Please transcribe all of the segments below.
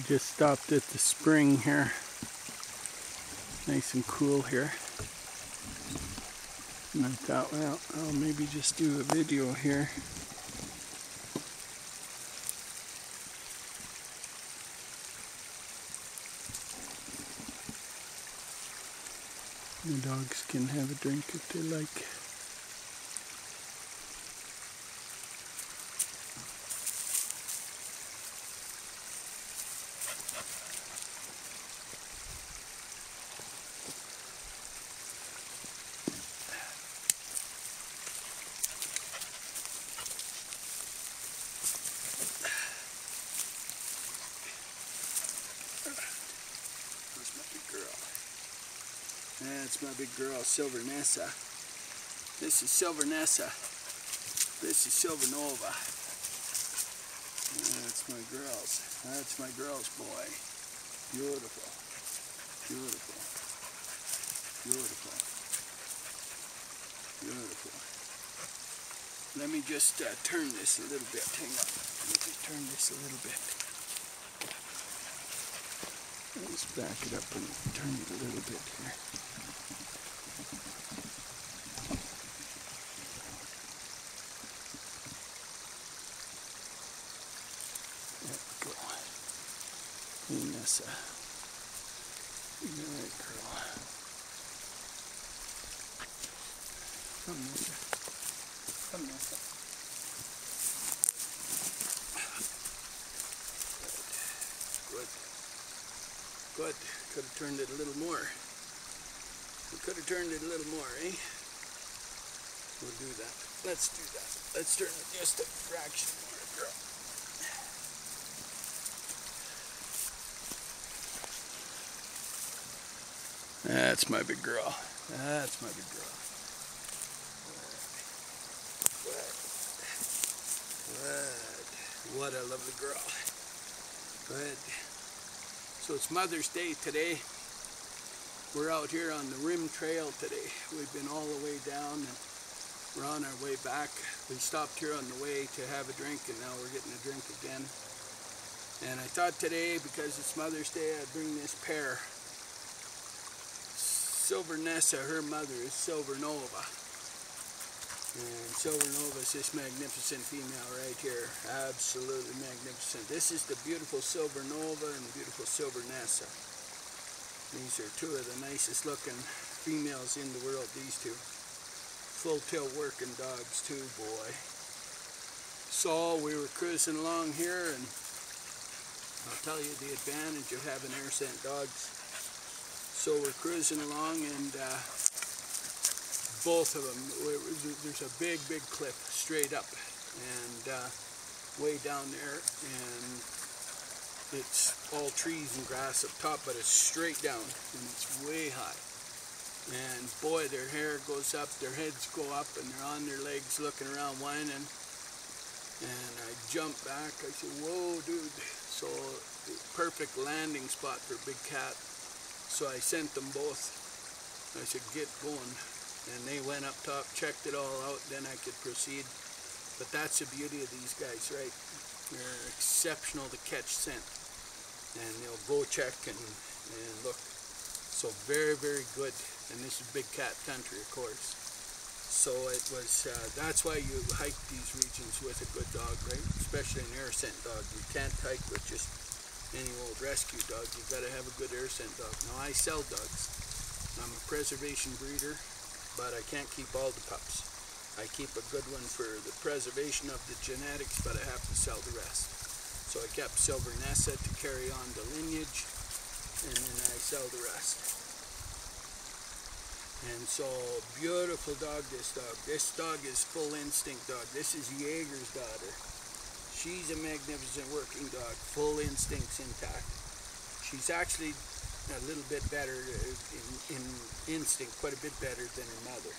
We just stopped at the spring here. Nice and cool here. And I thought, well, I'll maybe just do a video here. The dogs can have a drink if they like. That's my big girl, Silver Nessa. This is Silver Nessa. This is Silver Nova. That's my girls. That's my girls, boy. Beautiful. Beautiful. Beautiful. Beautiful. Let me just turn this a little bit. Hang on. Let me turn this a little bit. Let's back it up and turn it a little bit here. There we go. Hey, Nessa. You're a right girl. Come, Nessa. Come, Nessa. Good. Good. Could have turned it a little more. We could have turned it a little more, eh? We'll do that. Let's do that. Let's turn it just a fraction more, girl. That's my big girl. That's my big girl. Good. Good. What a lovely girl. Good. So it's Mother's Day today. We're out here on the Rim Trail today. We've been all the way down and we're on our way back. We stopped here on the way to have a drink and now we're getting a drink again. And I thought today, because it's Mother's Day, I'd bring this pair. Silver Nessa, her mother is Silver Nova. And Silver Nova is this magnificent female right here. Absolutely magnificent. This is the beautiful Silver Nova and the beautiful Silver Nessa. These are two of the nicest looking females in the world, these two. Full tail working dogs too, boy. So we were cruising along here and I'll tell you the advantage of having air scent dogs. So we're cruising along and both of them, there's a big cliff straight up and way down there, and it's all trees and grass up top, but it's straight down and it's way high. And boy, their hair goes up, their heads go up, and they're on their legs looking around whining. And I jumped back. I said, whoa, dude. So perfect landing spot for a big cat. So I sent them both. I said, get going. And they went up top, checked it all out, then I could proceed. But that's the beauty of these guys, right? They're exceptional to catch scent. And they'll go check and look. So very good. And this is big cat country, of course. So it was, that's why you hike these regions with a good dog, right? Especially an air scent dog. You can't hike with just any old rescue dog. You've got to have a good air scent dog. Now I sell dogs. I'm a preservation breeder, but I can't keep all the pups. I keep a good one for the preservation of the genetics, but I have to sell the rest. So I kept Silver Nessa to carry on the lineage, and then I sell the rest. And so, beautiful dog, this dog. This dog is full instinct dog. This is Jaeger's daughter. She's a magnificent working dog, full instincts intact. She's actually a little bit better in instinct, quite a bit better than her mother.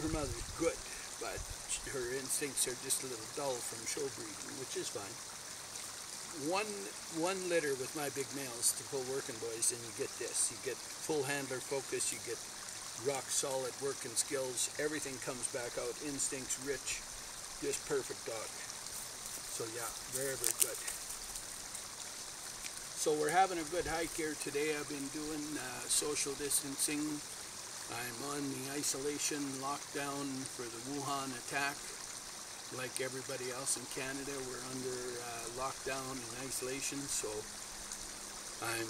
Her mother's good, but her instincts are just a little dull from show breeding, which is fine. One litter with my big males to full working boys, and you get this. You get full handler focus, you get rock solid working skills, everything comes back out, instincts rich, just perfect dog. So yeah, very good. So we're having a good hike here today. I've been doing social distancing. I'm on the isolation lockdown for the Wuhan attack. Like everybody else in Canada, we're under lockdown and isolation, so I'm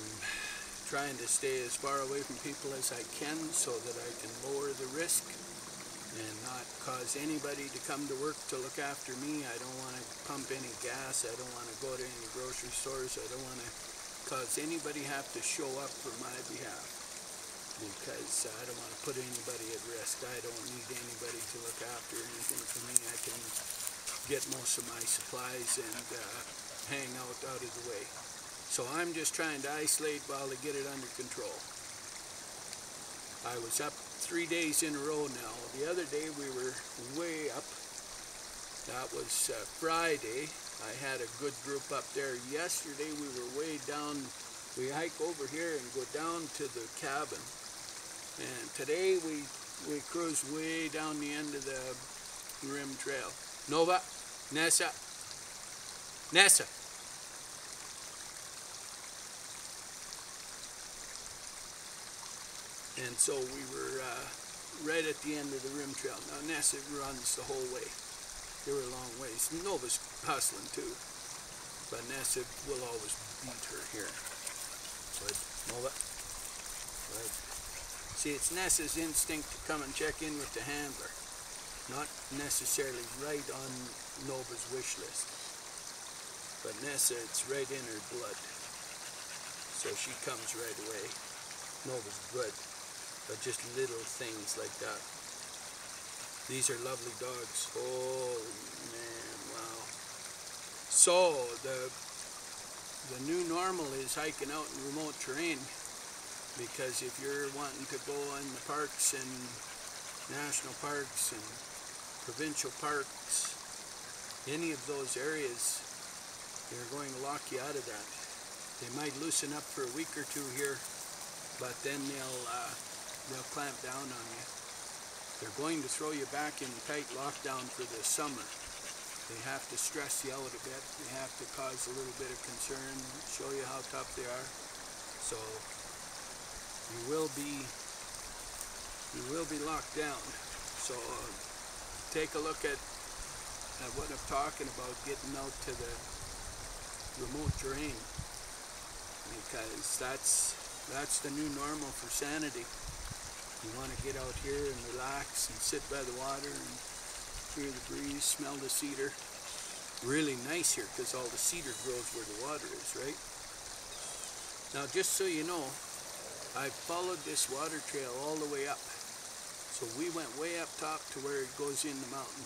trying to stay as far away from people as I can so that I can lower the risk and not cause anybody to come to work to look after me. I don't want to pump any gas. I don't want to go to any grocery stores. I don't want to cause anybody have to show up for my behalf, because I don't want to put anybody at risk. I don't need anybody to look after anything for me. I can get most of my supplies and hang out of the way. So I'm just trying to isolate while they get it under control. I was up 3 days in a row now. The other day we were way up. That was Friday. I had a good group up there. Yesterday we were way down. We hike over here and go down to the cabin. And today we cruise way down the end of the rim trail. Nova, Nessa, Nessa. And so we were right at the end of the rim trail. Now Nessa runs the whole way. They were a long ways. Nova's hustling too, but Nessa will always beat her here. Good, Nova. Good. See, it's Nessa's instinct to come and check in with the handler, not necessarily right on Nova's wish list. But Nessa, it's right in her blood, so she comes right away. Nova's good, but just little things like that. These are lovely dogs. Oh man, wow. So the new normal is hiking out in remote terrain, because if you're wanting to go in the parks and national parks and provincial parks, any of those areas, they're going to lock you out of that. They might loosen up for a week or two here, but then they'll clamp down on you. They're going to throw you back in tight lockdown for the summer. They have to stress you out a bit. They have to cause a little bit of concern, show you how tough they are. So you will be locked down. So take a look at what I'm talking about, getting out to the remote terrain, because that's the new normal for sanity. You want to get out here and relax and sit by the water and hear the breeze, smell the cedar. Really nice here because all the cedar grows where the water is, right? Now, just so you know, I followed this water trail all the way up. So we went way up top to where it goes in the mountain.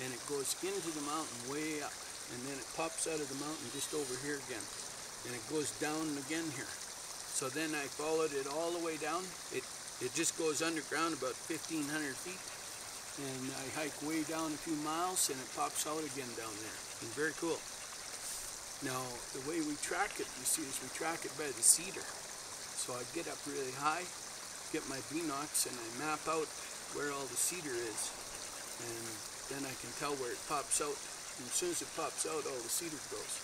And it goes into the mountain way up. And then it pops out of the mountain just over here again. And it goes down again here. So then I followed it all the way down. It just goes underground about 1,500 feet. And I hike way down a few miles and it pops out again down there. It's very cool. Now, the way we track it, you see, is we track it by the cedar. So I get up really high, get my binocs, and I map out where all the cedar is. And then I can tell where it pops out. And as soon as it pops out, all the cedar grows.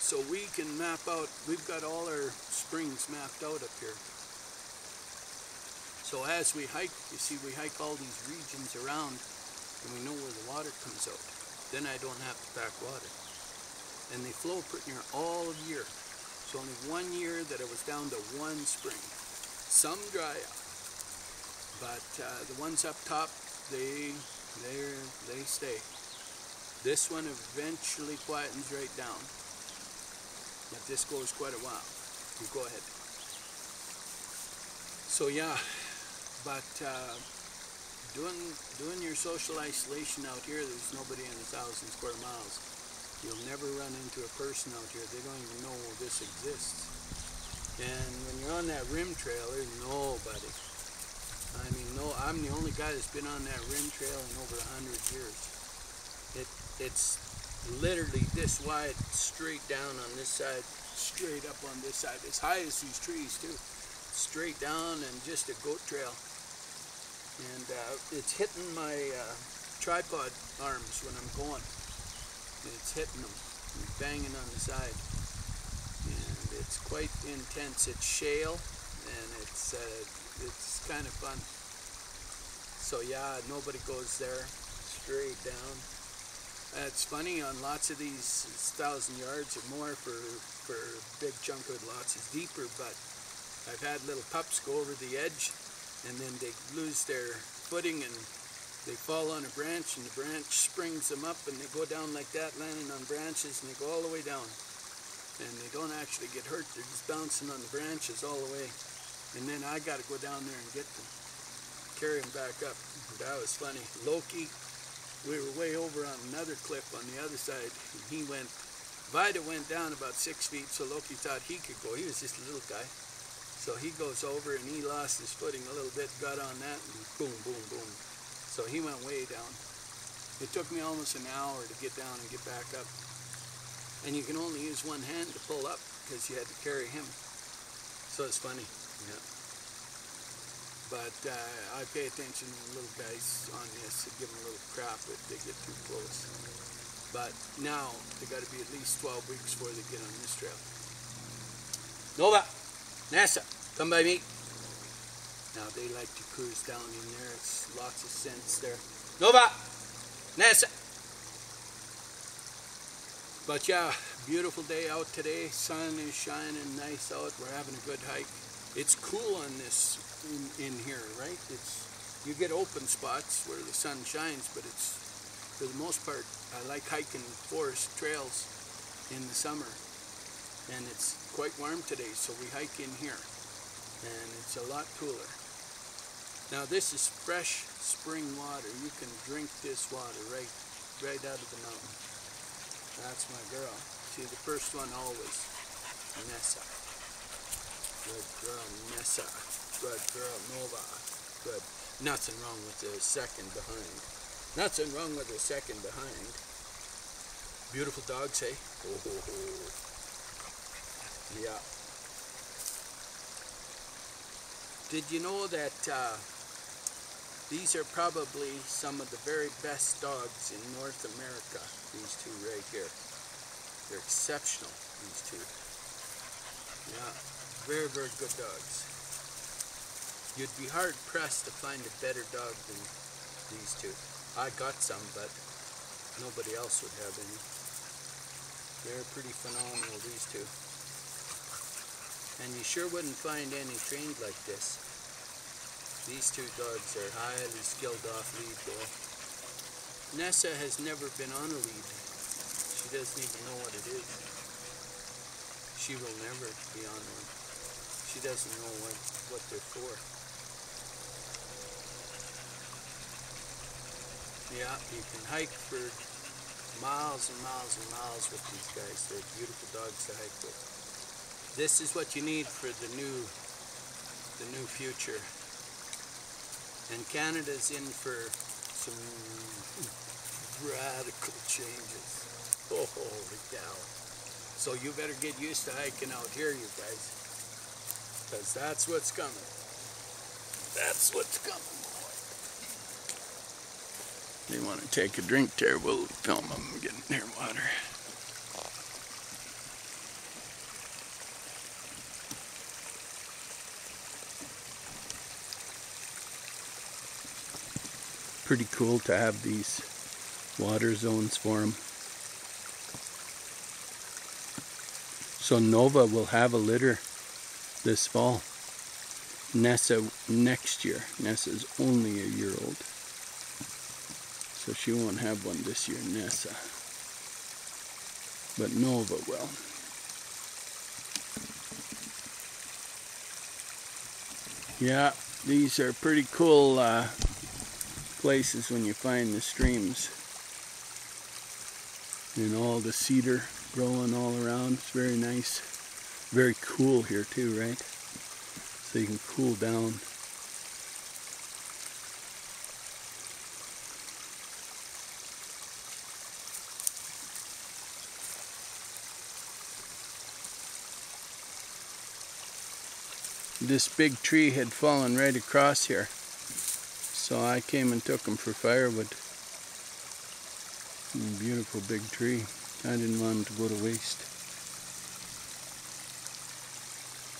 So we can map out, we've got all our springs mapped out up here. So as we hike, you see, we hike all these regions around and we know where the water comes out. Then I don't have to pack water. And they flow pretty near all year. It's only 1 year that it was down to one spring. Some dry up, but the ones up top, they stay. This one eventually quietens right down. But this goes quite a while. You go ahead. So yeah, but doing your social isolation out here, there's nobody in 1,000 square miles. You'll never run into a person out here. They don't even know this exists. And when you're on that rim trail, there's nobody. I mean, no, I'm the only guy that's been on that rim trail in over 100 years. It's literally this wide, straight down on this side, straight up on this side, as high as these trees too. Straight down and just a goat trail. And it's hitting my tripod arms when I'm going. It's hitting them. banging on the side. And it's quite intense. It's shale, and it's kind of fun. So yeah, nobody goes there, straight down. It's funny, on lots of these 1,000 yards or more for big chunk of lots is deeper, but I've had little pups go over the edge and then they lose their footing and they fall on a branch, and the branch springs them up and they go down like that, landing on branches, and they go all the way down. And they don't actually get hurt, they're just bouncing on the branches all the way. And then I got to go down there and get them, carry them back up. That was funny. Loki, we were way over on another cliff on the other side, and he went, Vida went down about 6 feet, so Loki thought he could go. He was just a little guy. So he goes over and he lost his footing a little bit, got on that, and boom, boom, boom. So he went way down. It took me almost an hour to get down and get back up. And you can only use one hand to pull up because you had to carry him. So it's funny, yeah. But I pay attention to the little guys on this and give them a little crap if they get too close. But now, they got to be at least 12 weeks before they get on this trail. Nova! Nessa, come by me. Now they like to cruise down in there. It's lots of scents there. Nova! Nessa! But yeah, beautiful day out today. Sun is shining nice out. We're having a good hike. It's cool on this in here, right? You get open spots where the sun shines, but it's, for the most part, I like hiking forest trails in the summer. And it's quite warm today, so we hike in here. And it's a lot cooler. Now this is fresh spring water. You can drink this water right out of the mountain. That's my girl. See, the first one always, Nessa. Good girl, Nessa. Good girl, Nova. Good. Nothing wrong with the second behind. Nothing wrong with the second behind. Beautiful dogs, hey? Oh. Yeah. Did you know that these are probably some of the very best dogs in North America? These two right here. They're exceptional, these two. Yeah, very, very good dogs. You'd be hard pressed to find a better dog than these two. I got some, but nobody else would have any. They're pretty phenomenal, these two. And you sure wouldn't find any trained like this. These two dogs are highly skilled off lead though. Nessa has never been on a lead. She doesn't even know what it is. She will never be on one. She doesn't know what they're for. Yeah, you can hike for miles and miles and miles with these guys. They're beautiful dogs to hike with. This is what you need for the new future. And Canada's in for some radical changes. Oh, holy cow. So you better get used to hiking out here, you guys. Because that's what's coming. That's what's coming. They want to take a drink there. We'll film them getting their water. Pretty cool to have these water zones for them. So Nova will have a litter this fall. Nessa next year. Nessa's only a year old. So she won't have one this year, Nessa. But Nova will. Yeah, these are pretty cool places when you find the streams. And all the cedar growing all around. It's very nice. Very cool here too, right? So you can cool down. This big tree had fallen right across here, so I came and took them for firewood. Beautiful big tree. I didn't want them to go to waste.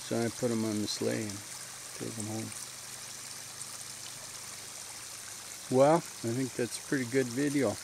So I put them on the sleigh and take them home. Well, I think that's a pretty good video.